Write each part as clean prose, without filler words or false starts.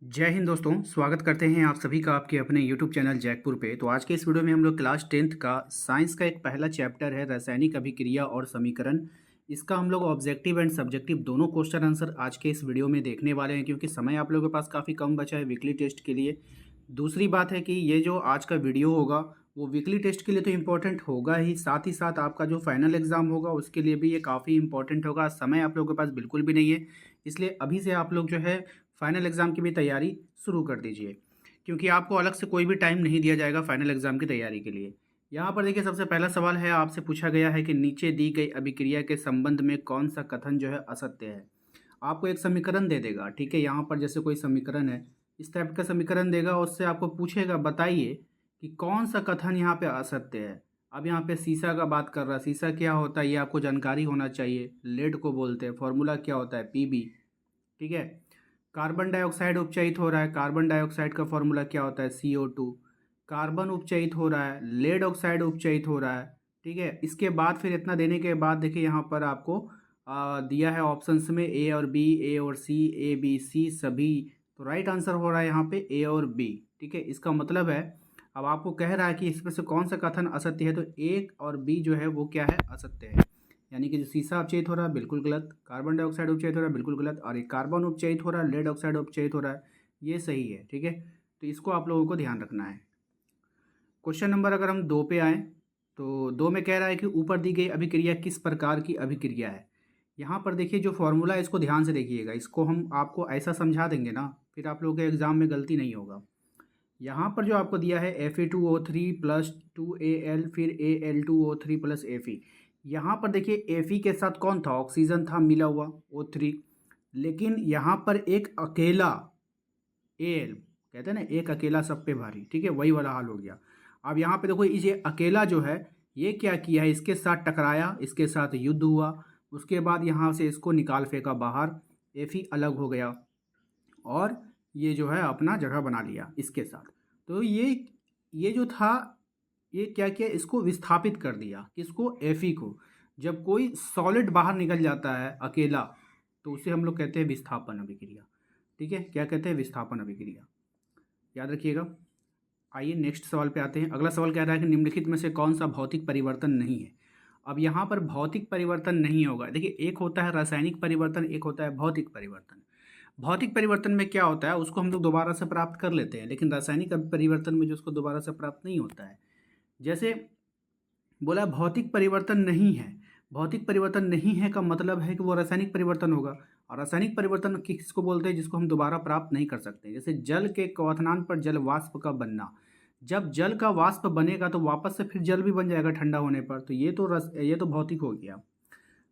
जय हिंद दोस्तों, स्वागत करते हैं आप सभी का आपके अपने YouTube चैनल जैकपुर पे। तो आज के इस वीडियो में हम लोग क्लास 10th का साइंस का एक पहला चैप्टर है रासायनिक अभिक्रिया और समीकरण। इसका हम लोग ऑब्जेक्टिव एंड सब्जेक्टिव दोनों क्वेश्चन आंसर आज के इस वीडियो में देखने वाले हैं, क्योंकि समय आप लोगों के पास काफ़ी कम बचा है वीकली टेस्ट के लिए। दूसरी बात है कि ये जो आज का वीडियो होगा वो वीकली टेस्ट के लिए तो इम्पोर्टेंट होगा ही साथ आपका जो फाइनल एग्ज़ाम होगा उसके लिए भी ये काफ़ी इंपॉर्टेंट होगा। समय आप लोगों के पास बिल्कुल भी नहीं है, इसलिए अभी से आप लोग जो है फाइनल एग्ज़ाम की भी तैयारी शुरू कर दीजिए, क्योंकि आपको अलग से कोई भी टाइम नहीं दिया जाएगा फाइनल एग्ज़ाम की तैयारी के लिए। यहाँ पर देखिए, सबसे पहला सवाल है, आपसे पूछा गया है कि नीचे दी गई अभिक्रिया के संबंध में कौन सा कथन जो है असत्य है। आपको एक समीकरण दे देगा, ठीक है। यहाँ पर जैसे कोई समीकरण है, इस टाइप का समीकरण देगा, उससे आपको पूछेगा बताइए कि कौन सा कथन यहाँ पे असत्य है। अब यहाँ पे शीशा का बात कर रहा है, शीशा क्या होता है ये आपको जानकारी होना चाहिए। लेड को बोलते हैं, फॉर्मूला क्या होता है पीबी, ठीक है। कार्बन डाइऑक्साइड उपचयित हो रहा है, कार्बन डाइऑक्साइड का फॉर्मूला क्या होता है CO2। कार्बन उपचयित हो रहा है, लेड ऑक्साइड उपचयित हो रहा है, ठीक है। इसके बाद फिर इतना देने के बाद देखिए यहाँ पर आपको दिया है ऑप्शंस में ए और बी, ए और सी, ए बी सी सभी। तो राइट आंसर हो रहा है यहाँ पे ए और बी, ठीक है। इसका मतलब है, अब आपको कह रहा है कि इसमें से कौन सा कथन असत्य है, तो ए और बी जो है वो क्या है, असत्य है। यानी कि जो शीशा उपचयित हो रहा है बिल्कुल गलत, कार्बन डाइऑक्साइड उपचयित हो रहा है बिल्कुल गलत, और एक कार्बन उपचयित हो रहा है, लेड ऑक्साइड उपचयित हो रहा है, ये सही है, ठीक है। तो इसको आप लोगों को ध्यान रखना है। क्वेश्चन नंबर अगर हम 2 पे आएँ, तो 2 में कह रहा है कि ऊपर दी गई अभिक्रिया किस प्रकार की अभिक्रिया है। यहाँ पर देखिए जो फॉर्मूला है इसको ध्यान से देखिएगा, इसको हम आपको ऐसा समझा देंगे ना, फिर आप लोगों के एग्जाम में गलती नहीं होगा। यहाँ पर जो आपको दिया है Fe2O3 प्लस 2Al, फिर Al2O3 प्लस Fe। यहाँ पर देखिए Fe के साथ कौन था, ऑक्सीजन था मिला हुआ O3, लेकिन यहाँ पर एक अकेला Al, कहते हैं ना एक अकेला सब पे भारी, ठीक है, वही वाला हाल हो गया। अब यहाँ पे देखो ये अकेला जो है ये क्या किया है, इसके साथ टकराया, इसके साथ युद्ध हुआ, उसके बाद यहाँ से इसको निकाल फेंका बाहर, Fe अलग हो गया और ये जो है अपना जगह बना लिया इसके साथ। तो ये जो था ये क्या किया, इसको विस्थापित कर दिया, किसको, Fe को। जब कोई सॉलिड बाहर निकल जाता है अकेला तो उसे हम लोग कहते हैं विस्थापन अभिक्रिया, ठीक है। क्या कहते हैं, विस्थापन अभिक्रिया, याद रखिएगा। आइए नेक्स्ट सवाल पे आते हैं। अगला सवाल कह रहा है कि निम्नलिखित में से कौन सा भौतिक परिवर्तन नहीं है। अब यहाँ पर भौतिक परिवर्तन नहीं होगा। देखिए एक होता है रासायनिक परिवर्तन, एक होता है भौतिक परिवर्तन। भौतिक परिवर्तन में क्या होता है, उसको हम लोग दोबारा से प्राप्त कर लेते हैं, लेकिन रासायनिक परिवर्तन में जो उसको दोबारा से प्राप्त नहीं होता है। जैसे बोला भौतिक परिवर्तन नहीं है, भौतिक परिवर्तन नहीं है का मतलब है कि वो रासायनिक परिवर्तन होगा। और रासायनिक परिवर्तन किसको बोलते हैं, जिसको हम दोबारा प्राप्त नहीं कर सकते। जैसे जल के क्वथनांक पर जल वाष्प का बनना, जब जल का वाष्प बनेगा तो वापस से फिर जल भी बन जाएगा ठंडा होने पर, तो ये तो भौतिक हो गया।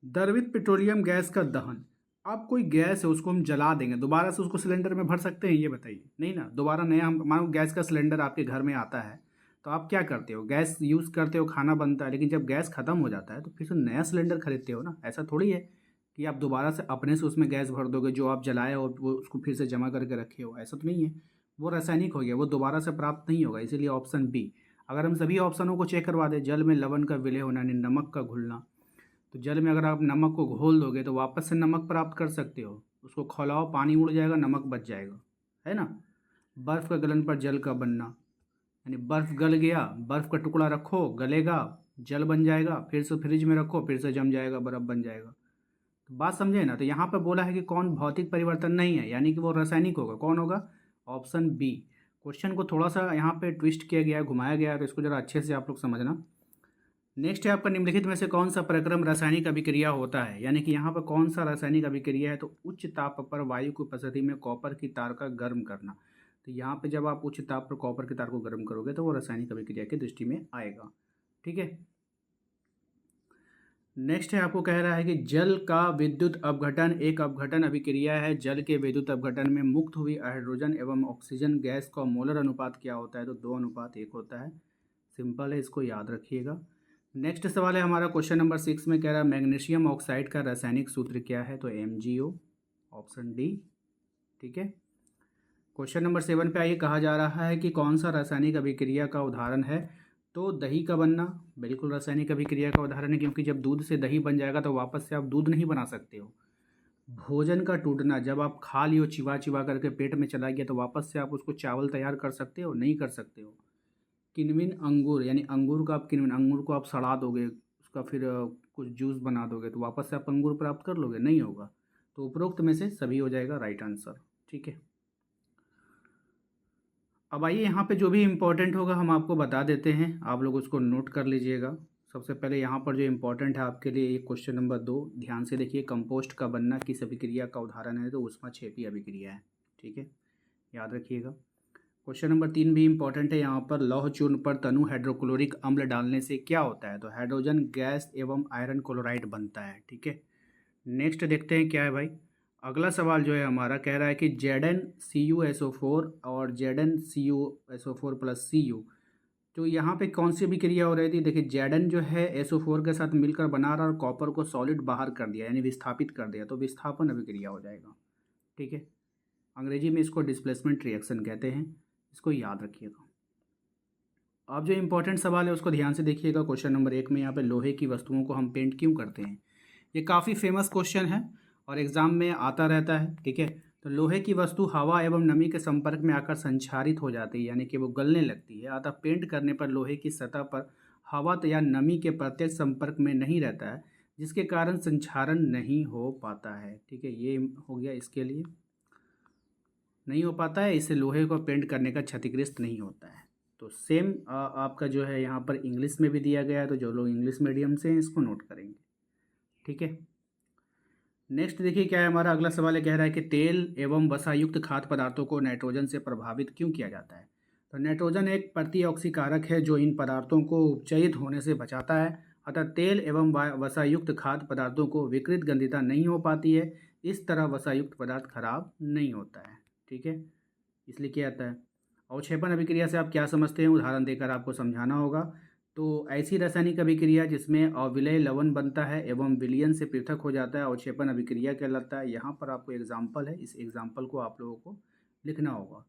द्रवित पेट्रोलियम गैस का दहन, अब कोई गैस है उसको हम जला देंगे, दोबारा से उसको सिलेंडर में भर सकते हैं, ये बताइए, नहीं ना। दोबारा नया, हम मानो गैस का सिलेंडर आपके घर में आता है तो आप क्या करते हो, गैस यूज़ करते हो, खाना बनता है, लेकिन जब गैस ख़त्म हो जाता है तो फिर से नया सिलेंडर खरीदते हो ना। ऐसा थोड़ी है कि आप दोबारा से अपने से उसमें गैस भर दोगे, जो आप जलाए और वो उसको फिर से जमा करके रखे हो, ऐसा तो नहीं है। वो रासायनिक हो गया, वो दोबारा से प्राप्त नहीं होगा, इसीलिए ऑप्शन बी। अगर हम सभी ऑप्शनों को चेक करवा दें, जल में लवण का विलय होना यानी नमक का घुलना, तो जल में अगर आप नमक को घोल दोगे तो वापस से नमक प्राप्त कर सकते हो। उसको खौलाओ, पानी उड़ जाएगा, नमक बच जाएगा, है ना। बर्फ़ का गलन पर जल का बनना, यानी बर्फ़ गल गया, बर्फ़ का टुकड़ा रखो गलेगा, जल बन जाएगा, फिर से फ्रिज में रखो फिर से जम जाएगा, बर्फ़ बन जाएगा। तो बात समझे ना। तो यहाँ पर बोला है कि कौन भौतिक परिवर्तन नहीं है, यानी कि वो रासायनिक होगा। कौन होगा, ऑप्शन बी। क्वेश्चन को थोड़ा सा यहाँ पे ट्विस्ट किया गया है, घुमाया गया है, तो इसको ज़रा अच्छे से आप लोग समझना। नेक्स्ट है आपका, निम्नलिखित में से कौन सा प्रक्रम रासायनिक अभिक्रिया होता है, यानी कि यहाँ पर कौन सा रासायनिक अभिक्रिया है। तो उच्च ताप पर वायु की उपस्थिति में कॉपर की तार का गर्म करना। तो यहाँ पे जब आप उच्च ताप पर कॉपर की तार को गर्म करोगे तो वो रासायनिक अभिक्रिया की दृष्टि में आएगा, ठीक है। नेक्स्ट है, आपको कह रहा है कि जल का विद्युत अपघटन एक अपघटन अभिक्रिया है। जल के विद्युत अपघटन में मुक्त हुई हाइड्रोजन एवं ऑक्सीजन गैस का मोलर अनुपात क्या होता है, तो 2:1 होता है। सिंपल है, इसको याद रखिएगा। नेक्स्ट सवाल है हमारा क्वेश्चन नंबर 6 में कह रहा है मैग्नीशियम ऑक्साइड का रासायनिक सूत्र क्या है, तो MgO, ऑप्शन डी, ठीक है। क्वेश्चन नंबर 7 पे आइए, कहा जा रहा है कि कौन सा रासायनिक अभिक्रिया का उदाहरण है, तो दही का बनना बिल्कुल रासायनिक अभिक्रिया का उदाहरण है, क्योंकि जब दूध से दही बन जाएगा तो वापस से आप दूध नहीं बना सकते हो। भोजन का टूटना, जब आप खा लियो चिबा चिबा करके पेट में चला गया तो वापस से आप उसको चावल तैयार कर सकते हो? नहीं कर सकते हो। किण्विन अंगूर, यानी अंगूर का आप किण्विन, अंगूर को आप सड़ा दोगे, उसका फिर कुछ जूस बना दोगे तो वापस से आप अंगूर प्राप्त कर लोगे? नहीं होगा। तो उपरोक्त में से सभी हो जाएगा राइट आंसर। ठीक है, अब आइए यहाँ पे जो भी इम्पोर्टेंट होगा हम आपको बता देते हैं, आप लोग उसको नोट कर लीजिएगा। सबसे पहले यहाँ पर जो इम्पोर्टेंट है आपके लिए, ये क्वेश्चन नंबर 2 ध्यान से देखिए। कंपोस्ट का बनना किस अभिक्रिया का उदाहरण है? तो ऊष्माक्षेपी अभिक्रिया है। ठीक है, याद रखिएगा। क्वेश्चन नंबर 3 भी इम्पोर्टेंट है। यहाँ पर लौह चूर्ण पर तनु हाइड्रोक्लोरिक अम्ल डालने से क्या होता है? तो हाइड्रोजन गैस एवं आयरन क्लोराइड बनता है। ठीक है, नेक्स्ट देखते हैं क्या है भाई। अगला सवाल जो है हमारा कह रहा है कि ZnCuSO4 और ZnCuSO4 प्लस Cu, तो यहाँ पे कौन सी अभिक्रिया हो रही थी? देखिए Zn जो है SO4 के साथ मिलकर बना रहा और कॉपर को सॉलिड बाहर कर दिया, यानी विस्थापित कर दिया, तो विस्थापन अभिक्रिया हो जाएगा। ठीक है, अंग्रेजी में इसको डिस्प्लेसमेंट रिएक्शन कहते हैं, इसको याद रखिएगा। अब जो इम्पोर्टेंट सवाल है उसको ध्यान से देखिएगा। क्वेश्चन नंबर 1 में यहाँ पे लोहे की वस्तुओं को हम पेंट क्यों करते हैं? ये काफ़ी फेमस क्वेश्चन है और एग्ज़ाम में आता रहता है। ठीक है, तो लोहे की वस्तु हवा एवं नमी के संपर्क में आकर संक्षारित हो जाती है, यानी कि वो गलने लगती है। अतः पेंट करने पर लोहे की सतह पर हवा या नमी के प्रत्यक्ष संपर्क में नहीं रहता है, जिसके कारण संक्षारण नहीं हो पाता है। ठीक है, ये हो गया इसके लिए, नहीं हो पाता है, इससे लोहे को पेंट करने का क्षतिग्रस्त नहीं होता है। तो सेम आपका जो है यहाँ पर इंग्लिश में भी दिया गया है, तो जो लोग इंग्लिश मीडियम से हैं इसको नोट करेंगे। ठीक है, नेक्स्ट देखिए क्या है हमारा अगला सवाल है। कह रहा है कि तेल एवं वसायुक्त खाद्य पदार्थों को नाइट्रोजन से प्रभावित क्यों किया जाता है? तो नाइट्रोजन एक प्रतिऑक्सीकारक है जो इन पदार्थों को उपचयित होने से बचाता है। अतः तेल एवं वसायुक्त खाद्य पदार्थों को विकृत गंधिता नहीं हो पाती है। इस तरह वसायुक्त पदार्थ खराब नहीं होता है। ठीक है, इसलिए क्या आता है? अवक्षेपण अभिक्रिया से आप क्या समझते हैं? उदाहरण देकर आपको समझाना होगा। तो ऐसी रासायनिक अभिक्रिया जिसमें अविलय लवण बनता है एवं विलयन से पृथक हो जाता है, अवक्षेपण अभिक्रिया कहलाता है। यहाँ पर आपको एग्जाम्पल है, इस एग्जाम्पल को आप लोगों को लिखना होगा।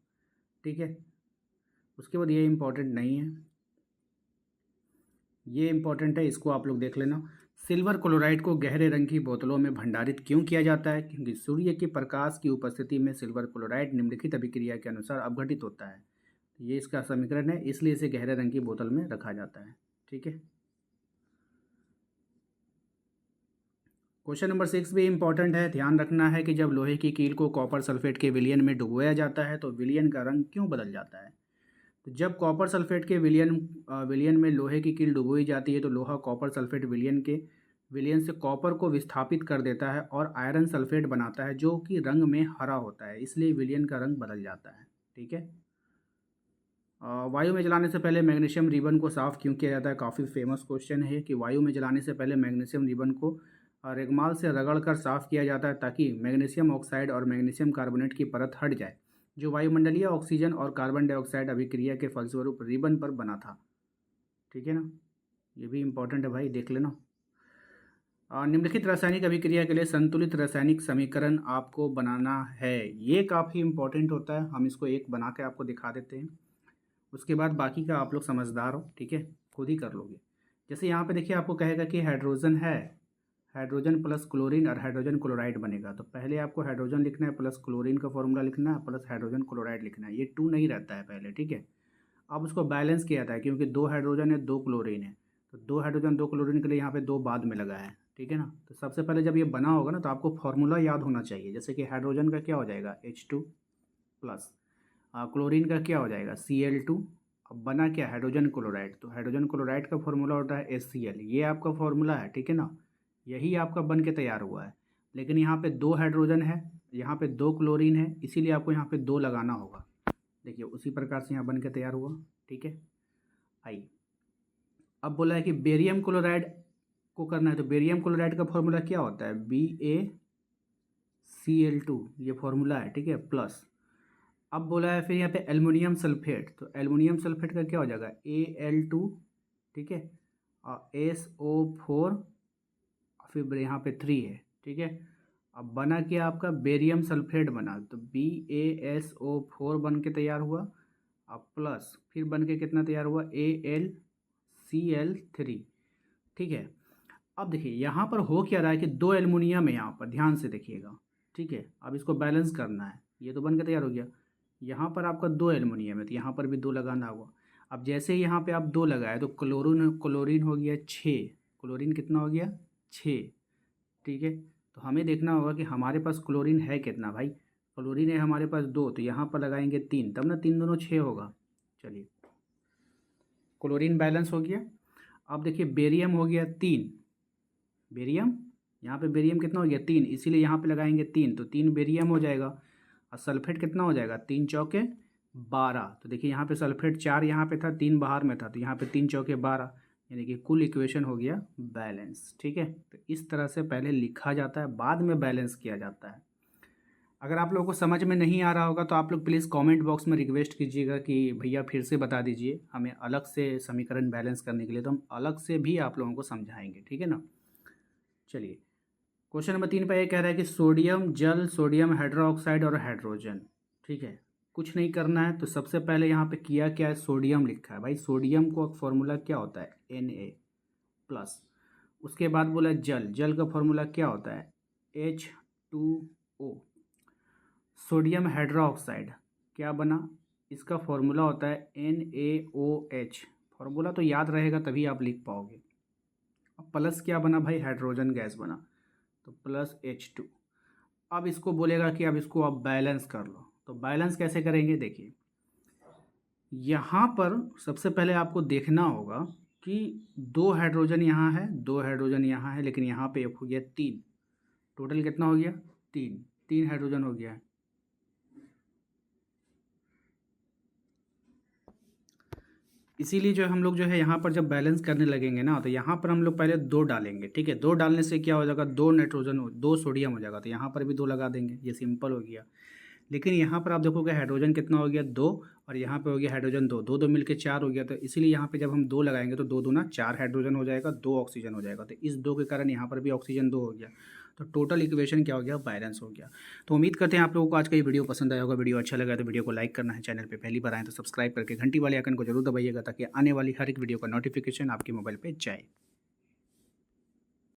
ठीक है, उसके बाद ये इम्पोर्टेंट नहीं है, ये इम्पोर्टेंट है, इसको आप लोग देख लेना। सिल्वर क्लोराइड को गहरे रंग की बोतलों में भंडारित क्यों किया जाता है? क्योंकि सूर्य के प्रकाश की उपस्थिति में सिल्वर क्लोराइड निम्नलिखित अभिक्रिया के अनुसार अपघटित होता है। ये इसका समीकरण है, इसलिए इसे गहरे रंग की बोतल में रखा जाता है। ठीक है, क्वेश्चन नंबर 6 भी इम्पॉर्टेंट है। ध्यान रखना है कि जब लोहे की कील को कॉपर सल्फेट के विलयन में डुबोया जाता है तो विलयन का रंग क्यों बदल जाता है? तो जब कॉपर सल्फेट के विलयन में लोहे की कील डुबोई जाती है तो लोहा कॉपर सल्फेट विलयन से कॉपर को विस्थापित कर देता है और आयरन सल्फेट बनाता है जो कि रंग में हरा होता है, इसलिए विलयन का रंग बदल जाता है। ठीक है, वायु में जलाने से पहले मैग्नीशियम रिबन को साफ़ क्यों किया जाता है? काफ़ी फेमस क्वेश्चन है कि वायु में जलाने से पहले मैग्नीशियम रिबन को रेगमाल से रगड़ कर साफ़ किया जाता है ताकि मैग्नीशियम ऑक्साइड और मैग्नीशियम कार्बोनेट की परत हट जाए, जो वायुमंडलीय ऑक्सीजन और कार्बन डाइऑक्साइड अभिक्रिया के फलस्वरूप रिबन पर बना था। ठीक है ना, ये भी इम्पोर्टेंट है भाई, देख लेना। निम्नलिखित रासायनिक अभिक्रिया के लिए संतुलित रासायनिक समीकरण आपको बनाना है। ये काफ़ी इम्पोर्टेंट होता है, हम इसको एक बना के आपको दिखा देते हैं, उसके बाद बाकी का आप लोग समझदार हो। ठीक है, खुद ही कर लोगे। जैसे यहाँ पे देखिए आपको कहेगा कि हाइड्रोजन है, हाइड्रोजन प्लस क्लोरीन और हाइड्रोजन क्लोराइड बनेगा, तो पहले आपको हाइड्रोजन लिखना है प्लस क्लोरीन का फॉर्मूला लिखना है प्लस हाइड्रोजन क्लोराइड लिखना है। ये 2 नहीं रहता है पहले। ठीक है, अब उसको बैलेंस किया जाता है क्योंकि 2 हाइड्रोजन है 2 क्लोरीन है, तो 2 हाइड्रोजन 2 क्लोरीन के लिए यहाँ पे 2 बाद में लगा है। ठीक है ना, तो सबसे पहले जब ये बना होगा ना तो आपको फॉर्मूला याद होना चाहिए। जैसे कि हाइड्रोजन का क्या हो जाएगा H2 प्लस क्लोरीन का क्या हो जाएगा Cl2। अब बना क्या? हाइड्रोजन क्लोराइड, तो हाइड्रोजन क्लोराइड का फॉर्मूला होता है HCl, ये आपका फॉर्मूला है। ठीक है ना, यही आपका बन के तैयार हुआ है। लेकिन यहाँ पे 2 हाइड्रोजन है, यहाँ पे 2 क्लोरीन है, इसीलिए आपको यहाँ पे 2 लगाना होगा। देखिए उसी प्रकार से यहाँ बन के तैयार हुआ। ठीक है, आइए अब बोला है कि बेरियम क्लोराइड को करना है, तो बेरियम क्लोराइड का फॉर्मूला क्या होता है? BaCl2, ये फॉर्मूला है। ठीक है, प्लस अब बोला है फिर यहाँ पे एल्युमिनियम सल्फेट, तो एल्युमिनियम सल्फेट का क्या हो जाएगा Al2। ठीक है, और SO4, फिर यहाँ पे 3 है। ठीक है, अब बना क्या आपका? बेरियम सल्फेट बना, तो BaSO4 बन के तैयार हुआ। अब प्लस फिर बन के कितना तैयार हुआ? AlCl3। ठीक है, अब देखिए यहाँ पर हो क्या रहा है कि 2 एल्युमिनियम है, यहाँ पर ध्यान से देखिएगा, ठीक है। अब इसको बैलेंस करना है, ये तो बन के तैयार हो गया। यहाँ पर आपका 2 एल्युमिनियम है तो यहाँ पर भी 2 लगाना होगा। अब जैसे ही यहाँ पे आप 2 लगाए तो क्लोरीन हो गया 6, क्लोरीन कितना हो गया 6, ठीक है। तो हमें देखना होगा कि हमारे पास क्लोरीन है कितना भाई, क्लोरीन है हमारे पास 2, तो यहाँ पर लगाएंगे 3, तब ना 3 दूनी 6 होगा। चलिए क्लोरीन बैलेंस हो गया। अब देखिए बेरियम हो गया 3, बेरियम यहाँ पे बेरियम कितना हो गया 3, इसीलिए यहाँ पे लगाएंगे 3, तो 3 बेरियम हो जाएगा। और सल्फेट कितना हो जाएगा 3 चौके 12, तो देखिए यहाँ पे सल्फेट 4 यहाँ पे था, 3 बाहर में था, तो यहाँ पे 3 चौके 12, यानी कि कुल इक्वेशन हो गया बैलेंस। ठीक है, तो इस तरह से पहले लिखा जाता है, बाद में बैलेंस किया जाता है। अगर आप लोगों को समझ में नहीं आ रहा होगा तो आप लोग प्लीज़ कमेंट बॉक्स में रिक्वेस्ट कीजिएगा कि भैया फिर से बता दीजिए, हमें अलग से समीकरण बैलेंस करने के लिए तो हम अलग से भी आप लोगों को समझाएंगे, ठीक है ना। चलिए क्वेश्चन नंबर 3 पर यह कह रहा है कि सोडियम जल, सोडियम हाइड्रोक्साइड और हाइड्रोजन, ठीक है, कुछ नहीं करना है। तो सबसे पहले यहाँ पे किया क्या है, सोडियम लिखा है भाई, सोडियम को फॉर्मूला क्या होता है Na+। उसके बाद बोला जल, जल का फॉर्मूला क्या होता है H2O। सोडियम हाइड्रोक्साइड क्या बना, इसका फॉर्मूला होता है NaOH। फॉर्मूला तो याद रहेगा तभी आप लिख पाओगे। अब प्लस क्या बना भाई, हाइड्रोजन गैस बना, तो +H2। अब इसको बोलेगा कि अब इसको आप बैलेंस कर लो, तो बैलेंस कैसे करेंगे देखिए। यहाँ पर सबसे पहले आपको देखना होगा कि 2 हाइड्रोजन यहाँ है, 2 हाइड्रोजन यहाँ है, लेकिन यहाँ पे एक हो गया 3, टोटल कितना हो गया 3 हाइड्रोजन हो गया है। इसीलिए जो हम लोग जो है यहाँ पर जब बैलेंस करने लगेंगे ना, तो यहाँ पर हम लोग पहले 2 डालेंगे, ठीक है। 2 डालने से क्या हो जाएगा, 2 नाइट्रोजन 2 सोडियम हो जाएगा, तो यहाँ पर भी 2 लगा देंगे, ये सिंपल हो गया। लेकिन यहाँ पर आप देखोगे हाइड्रोजन कितना हो गया 2, और यहाँ पे हो गया हाइड्रोजन 2, 2 2 मिलकर 4 हो गया। तो इसीलिए यहाँ पे जब हम 2 लगाएंगे तो 2 दूना 4 हाइड्रोजन हो जाएगा, 2 ऑक्सीजन हो जाएगा। तो इस 2 के कारण यहाँ पर भी ऑक्सीजन 2 हो गया, तो टोटल इक्वेशन क्या हो गया, बैलेंस हो गया। तो उम्मीद करते हैं आप लोगों को आज का ये वीडियो पसंद आया होगा। वीडियो अच्छा लगा तो वीडियो को लाइक करना है, चैनल पे पहली बार आए तो सब्सक्राइब करके घंटी वाले आइकन को जरूर दबाइएगा, ताकि आने वाली हर एक वीडियो का नोटिफिकेशन आपके मोबाइल पे जाए।